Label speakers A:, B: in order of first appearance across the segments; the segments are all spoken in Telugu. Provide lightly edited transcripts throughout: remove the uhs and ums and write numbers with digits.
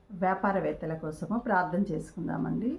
A: వ్యాపారవేత్తల కోసము ప్రార్థన చేసుకుందామండి.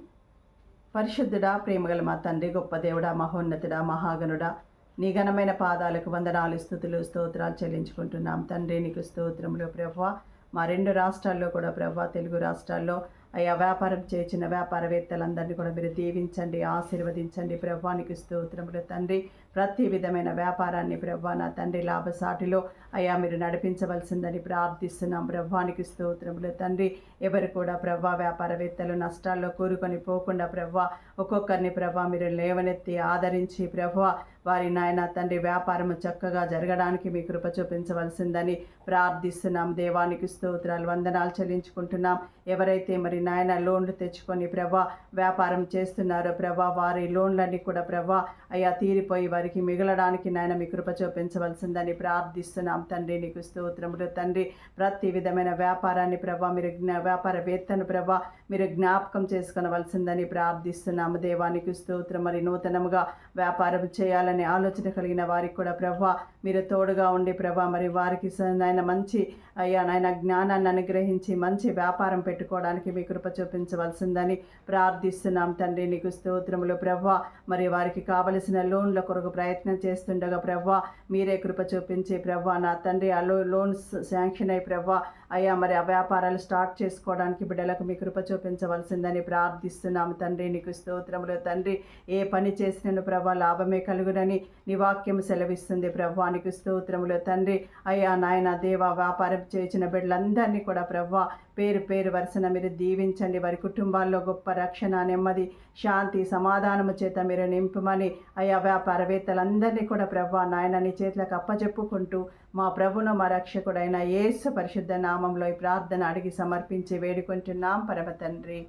A: పరిశుద్ధుడా, ప్రేమగల మా తండ్రి, గొప్ప దేవుడా, మహోన్నతుడా, మహాగణుడా, నీ ఘనమైన పాదాలకు వందనాలు, స్తుతులు, స్తోత్రాలు చెల్లించుకుంటున్నాం తండ్రి. నీకు స్తోత్రములు ప్రభువా. మా 2 రాష్ట్రాల్లో కూడా ప్రభువా, తెలుగు రాష్ట్రాల్లో అయ్యా వ్యాపారం చేసిన వ్యాపారవేత్తలందరినీ కూడా మీరు దీవించండి, ఆశీర్వదించండి ప్రభువా. నీకు స్తోత్రములు తండ్రి. ప్రతి విధమైన వ్యాపారాన్ని ప్రభువా నా తండ్రి లాభసాటిలో అయ్యా మీరు నడిపించవలసిందని ప్రార్థిస్తున్నాం ప్రభువా. నీకు స్తోత్రములు తండ్రి. ఎవరు కూడా ప్రభువా వ్యాపారవేత్తలు నష్టాల్లో కూరుకొని పోకుండా ప్రభువా ఒక్కొక్కరిని ప్రభువా మీరు లేవనెత్తి ఆదరించి ప్రభువా వారి నాయన తండ్రి వ్యాపారము చక్కగా జరగడానికి మీ కృప చూపించవలసిందని ప్రార్థిస్తున్నాం. దేవానికి స్తోత్రాలు, వందనాలు చెల్లించుకుంటున్నాం. ఎవరైతే మరి నాయన లోన్లు తెచ్చుకొని ప్రభా వ్యాపారం చేస్తున్నారో ప్రభా వారి లోన్లన్నీ కూడా ప్రభా అయ్యా తీరిపోయి వారికి మిగలడానికి నాయన మీ కృప చూపించవలసిందని ప్రార్థిస్తున్నాం తండ్రి. నీకు స్తోత్రములు తండ్రి. ప్రతి విధమైన వ్యాపారాన్ని ప్రభా మీరు వ్యాపారవేత్తను ప్రభా మీరు జ్ఞాపకం చేసుకొనవలసిందని ప్రార్థిస్తున్నాము. దేవానికి స్తోత్రం. మరి నూతనముగా వ్యాపారం చేయాలని ఆలోచన కలిగిన వారికి కూడా ప్రభా మీరు తోడుగా ఉండి ప్రభా మరి వారికి నాయన మంచి అయ్యా నాయన జ్ఞానాన్ని అనుగ్రహించి మంచి వ్యాపారం పెట్టుకోవడానికి మీ కృప చూపించవలసిందని ప్రార్థిస్తున్నాం తండ్రి. నీకు స్తోత్రములు ప్రభా. మరి వారికి కావలసిన లోన్ల కొరకు ప్రయత్నం చేస్తుండగా ప్రభా మీరే కృప చూపించి ప్రభా నా తండ్రి ఆ లోన్స్ శాంక్షన్ అయి ప్రభా అయ్యా మరి ఆ వ్యాపారాలు స్టార్ట్ చేసుకోవడానికి బిడ్డలకు మీ కృప చూపించవలసిందని ప్రార్థిస్తున్నాము తండ్రి. నీకు స్తోత్రములు తండ్రి. ఏ పని చేసినను ప్రభా లాభమే కలుగునని నీ వాక్యం సెలవిస్తుంది ప్రభా. నీకు స్తోత్రములు తండ్రి. అయ్యా నాయన దేవ వ్యాపారం చేసిన బిడ్డలందరినీ కూడా ప్రభా పేరు పేరు వరుసన మీరు దీవించండి. వారి కుటుంబాల్లో గొప్ప రక్షణ, నెమ్మది, శాంతి, సమాధానము చేత మీరు నింపమని అయ్యా వ్యాపారవేత్తలందరినీ కూడా ప్రభా నాయన నీ చేతులకు అప్పచెప్పుకుంటూ మా ప్రభును మా రక్షకుడైన యేసు పరిశుద్ధ నామంలో ఈ ప్రార్థన అడిగి సమర్పించి వేడుకుంటున్నాం పరమ తండ్రి.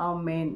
A: ఆమేన్.